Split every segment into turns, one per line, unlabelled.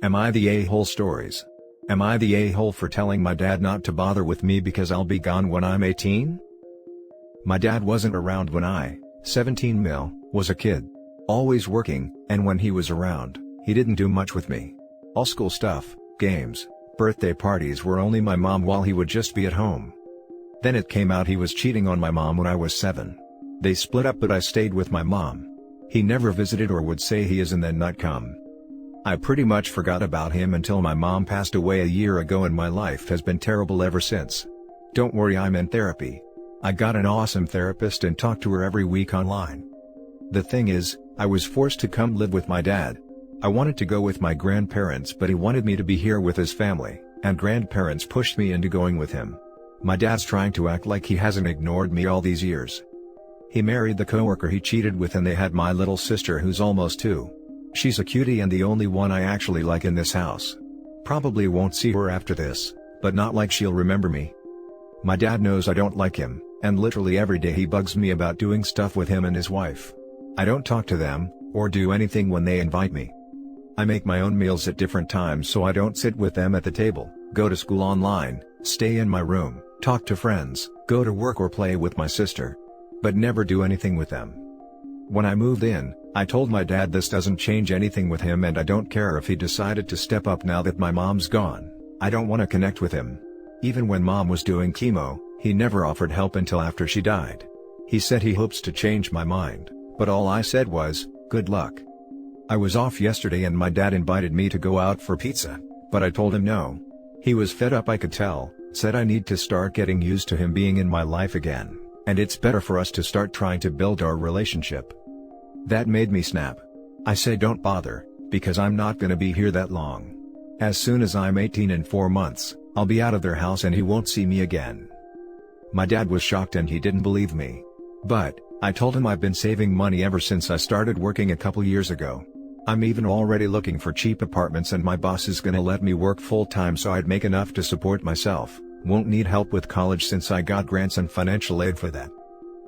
Am I the a-hole stories? Am I the a-hole for telling my dad not to bother with me because I'll be gone when I'm 18? My dad wasn't around when I, 17 mil, was a kid. Always working, and when he was around, he didn't do much with me. All school stuff, games, birthday parties were only my mom while he would just be at home. Then it came out he was cheating on my mom when I was 7. They split up but I stayed with my mom. He never visited or would say he is and then not come. I pretty much forgot about him until my mom passed away a year ago and my life has been terrible ever since. Don't worry, I'm in therapy. I got an awesome therapist and talk to her every week online. The thing is, I was forced to come live with my dad. I wanted to go with my grandparents but he wanted me to be here with his family, and grandparents pushed me into going with him. My dad's trying to act like he hasn't ignored me all these years. He married the coworker he cheated with and they had my little sister who's almost 2. She's a cutie and the only one I actually like in this house. Probably won't see her after this, but not like she'll remember me. My dad knows I don't like him, and literally every day he bugs me about doing stuff with him and his wife. I don't talk to them, or do anything when they invite me. I make my own meals at different times so I don't sit with them at the table, go to school online, stay in my room, talk to friends, go to work or play with my sister. But never do anything with them. When I moved in, I told my dad this doesn't change anything with him and I don't care if he decided to step up now that my mom's gone. I don't want to connect with him. Even when mom was doing chemo, he never offered help until after she died. He said he hopes to change my mind, but all I said was, good luck. I was off yesterday and my dad invited me to go out for pizza, but I told him no. He was fed up, I could tell, said I need to start getting used to him being in my life again, and it's better for us to start trying to build our relationship. That made me snap. I say don't bother, because I'm not gonna be here that long. As soon as I'm 18 in 4 months, I'll be out of their house and he won't see me again. My dad was shocked and he didn't believe me. But, I told him I've been saving money ever since I started working a couple years ago. I'm even already looking for cheap apartments and my boss is gonna let me work full-time so I'd make enough to support myself. Won't need help with college since I got grants and financial aid for that.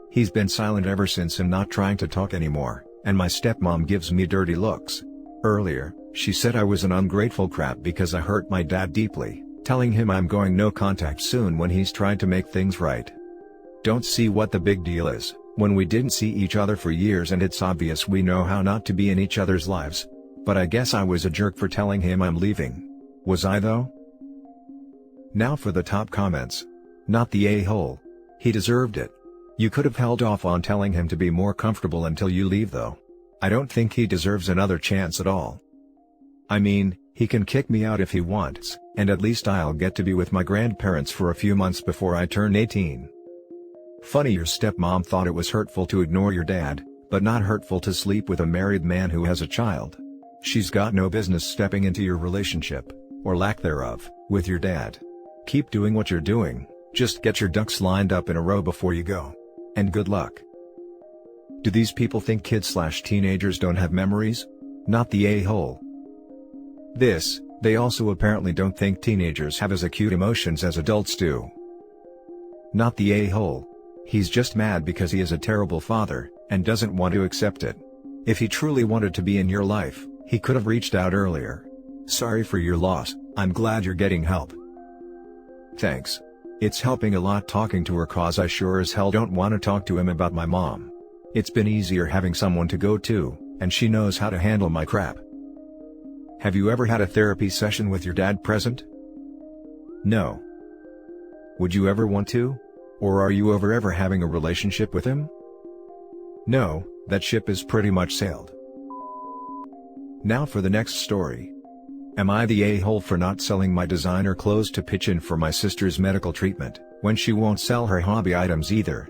He's been silent ever since and not trying to talk anymore, and my stepmom gives me dirty looks. Earlier, she said I was an ungrateful crap because I hurt my dad deeply, telling him I'm going no contact soon when he's trying to make things right. Don't see what the big deal is, when we didn't see each other for years and it's obvious we know how not to be in each other's lives. But I guess I was a jerk for telling him I'm leaving. Was I though? Now for the top comments. Not the a-hole. He deserved it. You could have held off on telling him to be more comfortable until you leave though. I don't think he deserves another chance at all. I mean, he can kick me out if he wants, and at least I'll get to be with my grandparents for a few months before I turn 18. Funny your stepmom thought it was hurtful to ignore your dad, but not hurtful to sleep with a married man who has a child. She's got no business stepping into your relationship, or lack thereof, with your dad. Keep doing what you're doing, just get your ducks lined up in a row before you go. And good luck. Do these people think kids/teenagers don't have memories? Not the a-hole. They also apparently don't think teenagers have as acute emotions as adults do. Not the a-hole. He's just mad because he is a terrible father, and doesn't want to accept it. If he truly wanted to be in your life, he could have reached out earlier. Sorry for your loss, I'm glad you're getting help. Thanks. It's helping a lot talking to her cause I sure as hell don't want to talk to him about my mom. It's been easier having someone to go to, and she knows how to handle my crap. Have you ever had a therapy session with your dad present? No. Would you ever want to? Or are you ever having a relationship with him? No, that ship is pretty much sailed. Now for the next story. Am I the a-hole for not selling my designer clothes to pitch in for my sister's medical treatment, when she won't sell her hobby items either?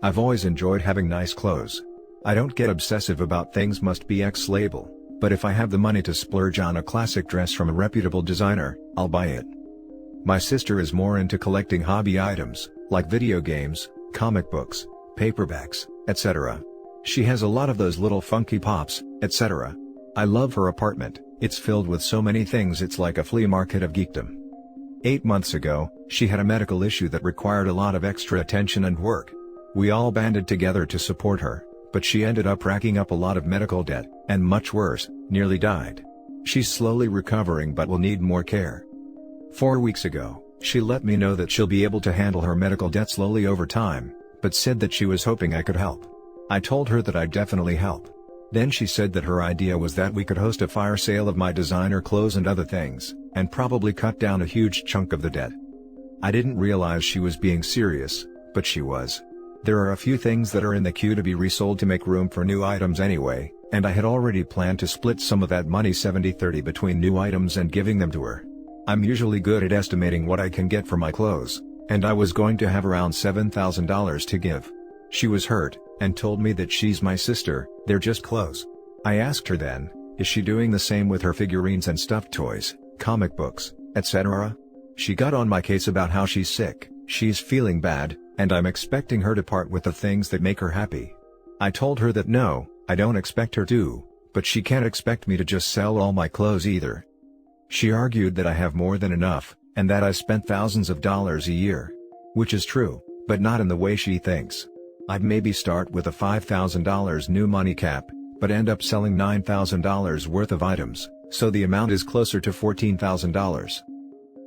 I've always enjoyed having nice clothes. I don't get obsessive about things must be X label, but if I have the money to splurge on a classic dress from a reputable designer, I'll buy it. My sister is more into collecting hobby items, like video games, comic books, paperbacks, etc. She has a lot of those little funky pops, etc. I love her apartment. It's filled with so many things it's like a flea market of geekdom. 8 months ago, she had a medical issue that required a lot of extra attention and work. We all banded together to support her, but she ended up racking up a lot of medical debt, and much worse, nearly died. She's slowly recovering but will need more care. 4 weeks ago, she let me know that she'll be able to handle her medical debt slowly over time, but said that she was hoping I could help. I told her that I'd definitely help. Then she said that her idea was that we could host a fire sale of my designer clothes and other things, and probably cut down a huge chunk of the debt. I didn't realize she was being serious, but she was. There are a few things that are in the queue to be resold to make room for new items anyway, and I had already planned to split some of that money 70-30 between new items and giving them to her. I'm usually good at estimating what I can get for my clothes, and I was going to have around $7,000 to give. She was hurt, and told me that she's my sister, they're just clothes. I asked her then, is she doing the same with her figurines and stuffed toys, comic books, etc.? She got on my case about how she's sick, she's feeling bad, and I'm expecting her to part with the things that make her happy. I told her that no, I don't expect her to, but she can't expect me to just sell all my clothes either. She argued that I have more than enough, and that I spent thousands of dollars a year. Which is true, but not in the way she thinks. I'd maybe start with a $5,000 new money cap, but end up selling $9,000 worth of items, so the amount is closer to $14,000.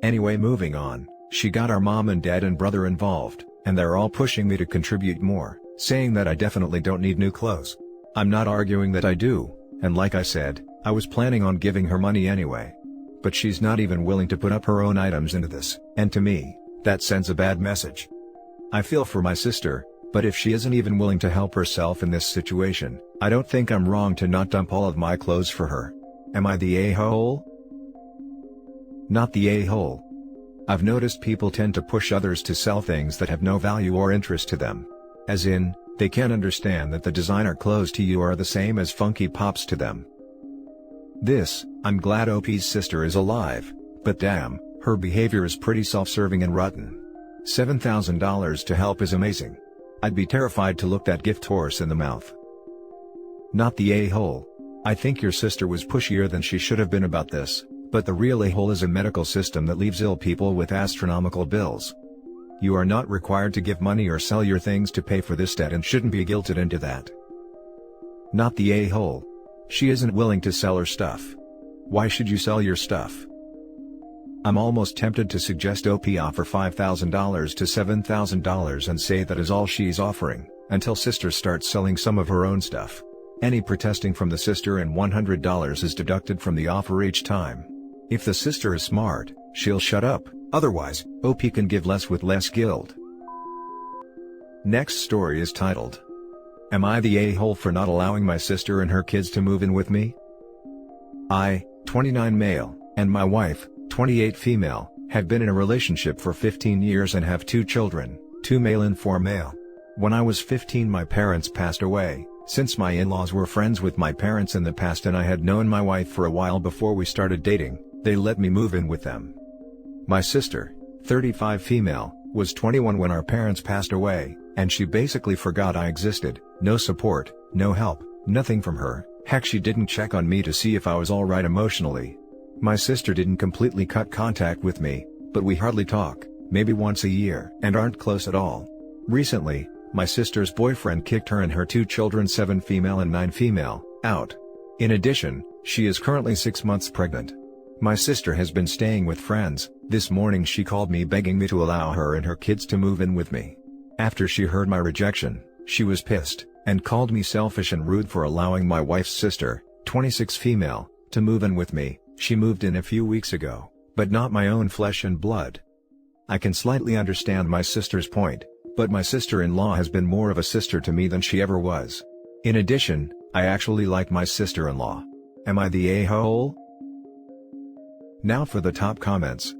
Anyway, moving on, she got our mom and dad and brother involved, and they're all pushing me to contribute more, saying that I definitely don't need new clothes. I'm not arguing that I do, and like I said, I was planning on giving her money anyway. But she's not even willing to put up her own items into this, and to me, that sends a bad message. I feel for my sister, but if she isn't even willing to help herself in this situation, I don't think I'm wrong to not dump all of my clothes for her. Am I the a-hole? Not the a-hole. I've noticed people tend to push others to sell things that have no value or interest to them. As in, they can't understand that the designer clothes to you are the same as Funky Pops to them. I'm glad OP's sister is alive, but damn, her behavior is pretty self-serving and rotten. $7,000 to help is amazing. I'd be terrified to look that gift horse in the mouth. Not the a-hole. I think your sister was pushier than she should have been about this, but the real a-hole is a medical system that leaves ill people with astronomical bills. You are not required to give money or sell your things to pay for this debt and shouldn't be guilted into that. Not the a-hole. She isn't willing to sell her stuff. Why should you sell your stuff? I'm almost tempted to suggest OP offer $5,000 to $7,000 and say that is all she's offering, until sister starts selling some of her own stuff. Any protesting from the sister and $100 is deducted from the offer each time. If the sister is smart, she'll shut up, otherwise, OP can give less with less guilt. Next story is titled, Am I the a-hole for not allowing my sister and her kids to move in with me? I, 29 male, and my wife, 28 female, have been in a relationship for 15 years and have 2 children, 2 male and 4 male. When I was 15 my parents passed away. Since my in-laws were friends with my parents in the past and I had known my wife for a while before we started dating, they let me move in with them. My sister, 35 female, was 21 when our parents passed away, and she basically forgot I existed. No support, no help, nothing from her. Heck, she didn't check on me to see if I was alright emotionally. My sister didn't completely cut contact with me, but we hardly talk, maybe once a year, and aren't close at all. Recently, my sister's boyfriend kicked her and her 2 children, 7 female and 9 female, out. In addition, she is currently 6 months pregnant. My sister has been staying with friends. This morning she called me begging me to allow her and her kids to move in with me. After she heard my rejection, she was pissed, and called me selfish and rude for allowing my wife's sister, 26 female, to move in with me. She moved in a few weeks ago, but not my own flesh and blood. I can slightly understand my sister's point, but my sister-in-law has been more of a sister to me than she ever was. In addition, I actually like my sister-in-law. Am I the a-hole? Now for the top comments.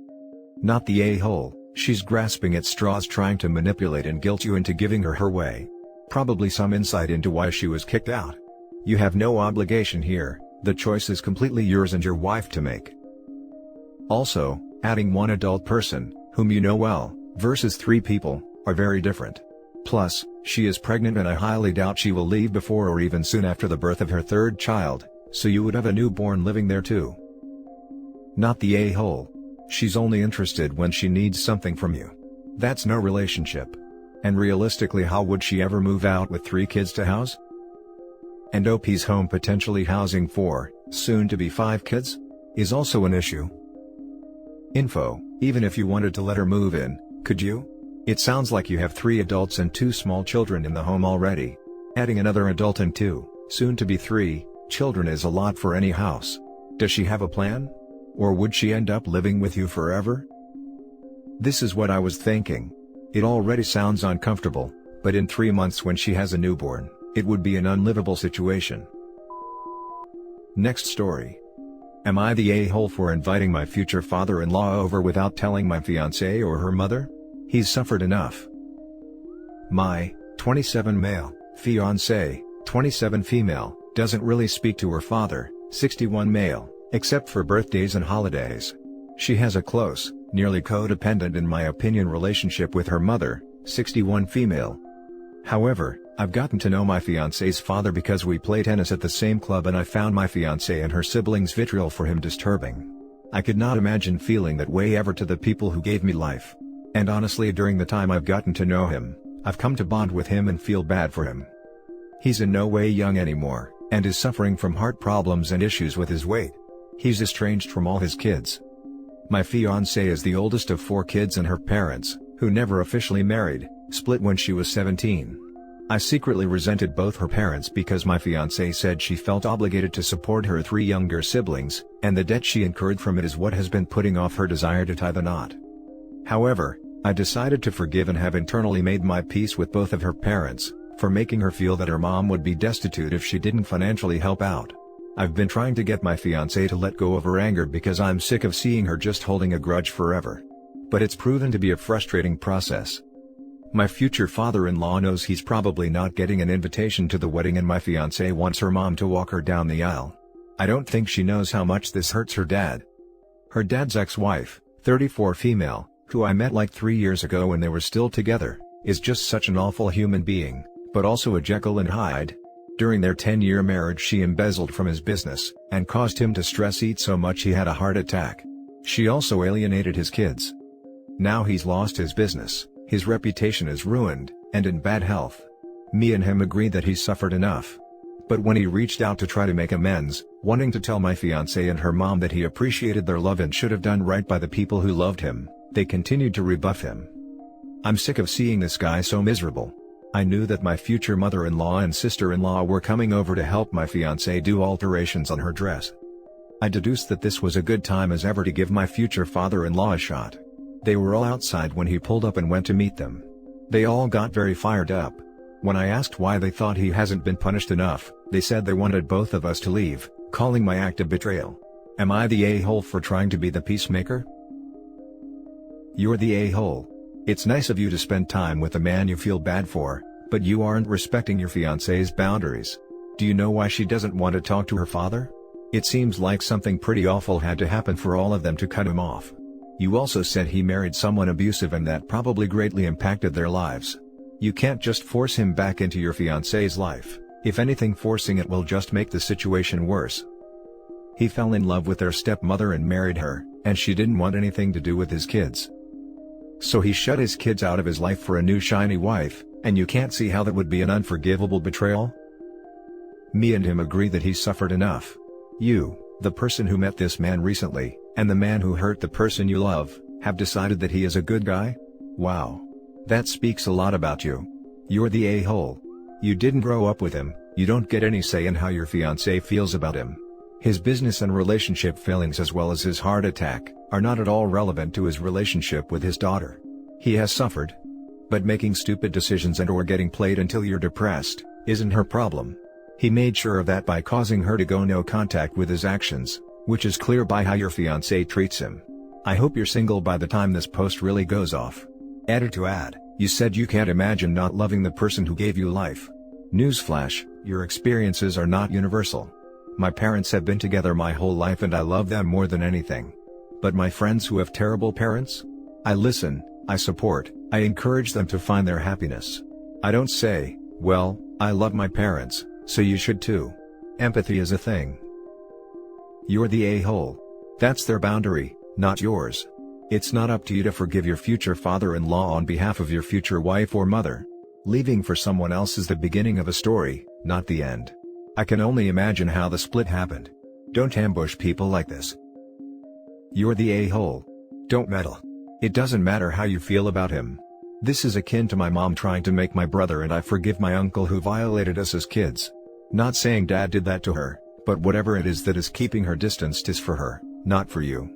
Not the a-hole, she's grasping at straws trying to manipulate and guilt you into giving her way. Probably some insight into why she was kicked out. You have no obligation here, the choice is completely yours and your wife to make. Also, adding one adult person, whom you know well, versus 3 people, are very different. Plus, she is pregnant and I highly doubt she will leave before or even soon after the birth of her 3rd child, so you would have a newborn living there too. Not the a-hole. She's only interested when she needs something from you. That's no relationship. And realistically, how would she ever move out with 3 kids to house? And OP's home potentially housing 4, soon to be 5 kids? is also an issue. Info: even if you wanted to let her move in, could you? It sounds like you have 3 adults and 2 small children in the home already. Adding another adult and 2, soon to be 3, children is a lot for any house. Does she have a plan? Or would she end up living with you forever? This is what I was thinking. It already sounds uncomfortable, but in 3 months when she has a newborn, it would be an unlivable situation. Next story. Am I the a-hole for inviting my future father-in-law over without telling my fiancée or her mother? He's suffered enough. My 27 male fiancée, 27 female, doesn't really speak to her father, 61 male, except for birthdays and holidays. She has a close, nearly codependent in my opinion relationship with her mother, 61 female. However, I've gotten to know my fiancé's father because we play tennis at the same club and I found my fiancée and her siblings' vitriol for him disturbing. I could not imagine feeling that way ever to the people who gave me life. And honestly, during the time I've gotten to know him, I've come to bond with him and feel bad for him. He's in no way young anymore, and is suffering from heart problems and issues with his weight. He's estranged from all his kids. My fiancée is the oldest of 4 kids and her parents, who never officially married, split when she was 17. I secretly resented both her parents because my fiancée said she felt obligated to support her 3 younger siblings, and the debt she incurred from it is what has been putting off her desire to tie the knot. However, I decided to forgive and have internally made my peace with both of her parents, for making her feel that her mom would be destitute if she didn't financially help out. I've been trying to get my fiancée to let go of her anger because I'm sick of seeing her just holding a grudge forever. But it's proven to be a frustrating process. My future father-in-law knows he's probably not getting an invitation to the wedding and my fiancée wants her mom to walk her down the aisle. I don't think she knows how much this hurts her dad. Her dad's ex-wife, 34 female, who I met like 3 years ago when they were still together, is just such an awful human being, but also a Jekyll and Hyde. During their 10-year marriage she embezzled from his business, and caused him to eat so much he had a heart attack. She also alienated his kids. Now he's lost his business, his reputation is ruined, and in bad health. Me and him agreed that he's suffered enough. But when he reached out to try to make amends, wanting to tell my fiancée and her mom that he appreciated their love and should have done right by the people who loved him, they continued to rebuff him. I'm sick of seeing this guy so miserable. I knew that my future mother-in-law and sister-in-law were coming over to help my fiancée do alterations on her dress. I deduced that this was a good time as ever to give my future father-in-law a shot. They were all outside when he pulled up and went to meet them. They all got very fired up. When I asked why they thought he hasn't been punished enough, they said they wanted both of us to leave, calling my act a betrayal. Am I the a-hole for trying to be the peacemaker? You're the a-hole. It's nice of you to spend time with the man you feel bad for, but you aren't respecting your fiancé's boundaries. Do you know why she doesn't want to talk to her father? It seems like something pretty awful had to happen for all of them to cut him off. You also said he married someone abusive and that probably greatly impacted their lives. You can't just force him back into your fiancé's life. If anything, forcing it will just make the situation worse. He fell in love with their stepmother and married her, and she didn't want anything to do with his kids. So he shut his kids out of his life for a new shiny wife, and you can't see how that would be an unforgivable betrayal? Me and him agree that he's suffered enough. You, the person who met this man recently, and the man who hurt the person you love, have decided that he is a good guy? Wow. That speaks a lot about you. You're the a-hole. You didn't grow up with him, you don't get any say in how your fiancé feels about him. His business and relationship failings as well as his heart attack, are not at all relevant to his relationship with his daughter. He has suffered. But making stupid decisions and or getting played until you're depressed, isn't her problem. He made sure of that by causing her to go no contact with his actions, which is clear by how your fiancé treats him. I hope you're single by the time this post really goes off. Added to add, you said you can't imagine not loving the person who gave you life. Newsflash, your experiences are not universal. My parents have been together my whole life and I love them more than anything. But my friends who have terrible parents? I listen, I support, I encourage them to find their happiness. I don't say, well, I love my parents, so you should too. Empathy is a thing. You're the a-hole. That's their boundary, not yours. It's not up to you to forgive your future father-in-law on behalf of your future wife or mother. Leaving for someone else is the beginning of a story, not the end. I can only imagine how the split happened. Don't ambush people like this. You're the a-hole. Don't meddle. It doesn't matter how you feel about him. This is akin to my mom trying to make my brother and I forgive my uncle who violated us as kids. Not saying dad did that to her, but whatever it is that is keeping her distanced is for her, not for you.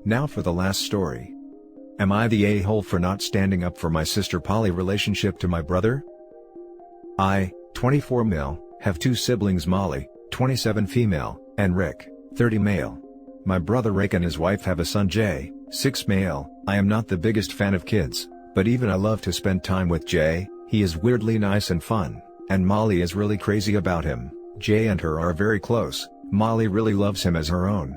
Now for the last story. Am I the a-hole for not standing up for my sister poly relationship to my brother? I, 24 male, have two siblings Molly, 27 female, and Rick, 30 male. My brother Rick and his wife have a son Jay, 6 male. I am not the biggest fan of kids, but even I love to spend time with Jay. He is weirdly nice and fun, and Molly is really crazy about him. Jay and her are very close. Molly really loves him as her own.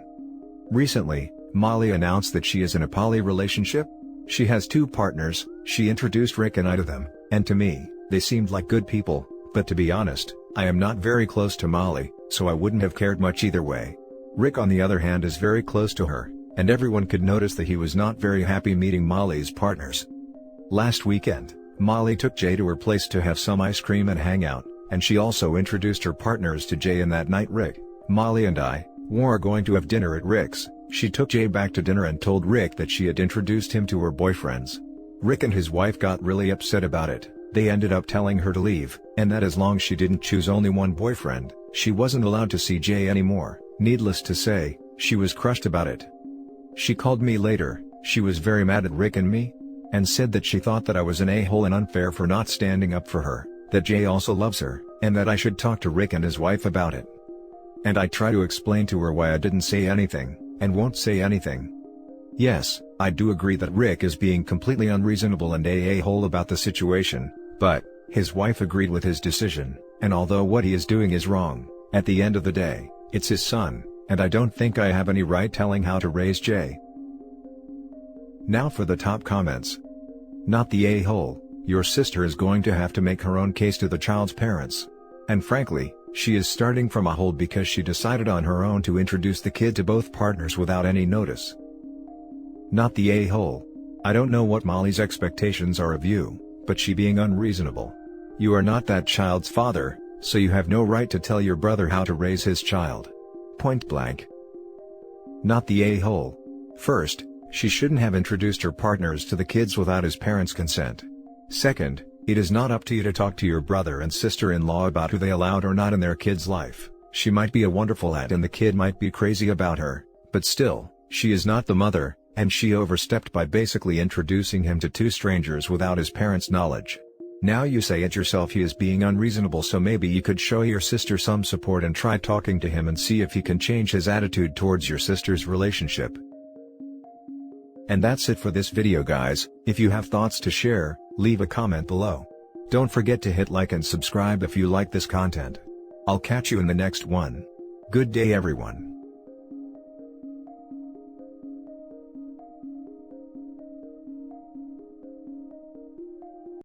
Recently, Molly announced that she is in a poly relationship. She has 2 partners. She introduced Rick and I to them, and to me, they seemed like good people, but to be honest, I am not very close to Molly, so I wouldn't have cared much either way. Rick on the other hand is very close to her, and everyone could notice that he was not very happy meeting Molly's partners. Last weekend, Molly took Jay to her place to have some ice cream and hang out, and she also introduced her partners to Jay, and that night Rick, Molly and I were going to have dinner at Rick's. She took Jay back to dinner and told Rick that she had introduced him to her boyfriends. Rick and his wife got really upset about it. They ended up telling her to leave, and that as long as she didn't choose only one boyfriend, she wasn't allowed to see Jay anymore. Needless to say, she was crushed about it. She called me later. She was very mad at Rick and me, and said that she thought that I was an a-hole and unfair for not standing up for her, that Jay also loves her, and that I should talk to Rick and his wife about it. And I try to explain to her why I didn't say anything, and won't say anything. Yes, I do agree that Rick is being completely unreasonable and a-hole about the situation, but his wife agreed with his decision, and although what he is doing is wrong, at the end of the day, it's his son, and I don't think I have any right telling how to raise Jay. Now for the top comments. Not the a-hole. Your sister is going to have to make her own case to the child's parents. And frankly, she is starting from a hole because she decided on her own to introduce the kid to both partners without any notice. Not the a-hole. I don't know what Molly's expectations are of you, but she being unreasonable. You are not that child's father, so you have no right to tell your brother how to raise his child. Point blank. Not the a-hole. First, she shouldn't have introduced her partners to the kids without his parents' consent. Second, it is not up to you to talk to your brother and sister-in-law about who they allowed or not in their kid's life. She might be a wonderful aunt and the kid might be crazy about her, but still, she is not the mother, and she overstepped by basically introducing him to 2 strangers without his parents' knowledge. Now you say it yourself, he is being unreasonable, so maybe you could show your sister some support and try talking to him and see if he can change his attitude towards your sister's relationship. And that's it for this video guys. If you have thoughts to share, leave a comment below. Don't forget to hit like and subscribe if you like this content. I'll catch you in the next one. Good day everyone.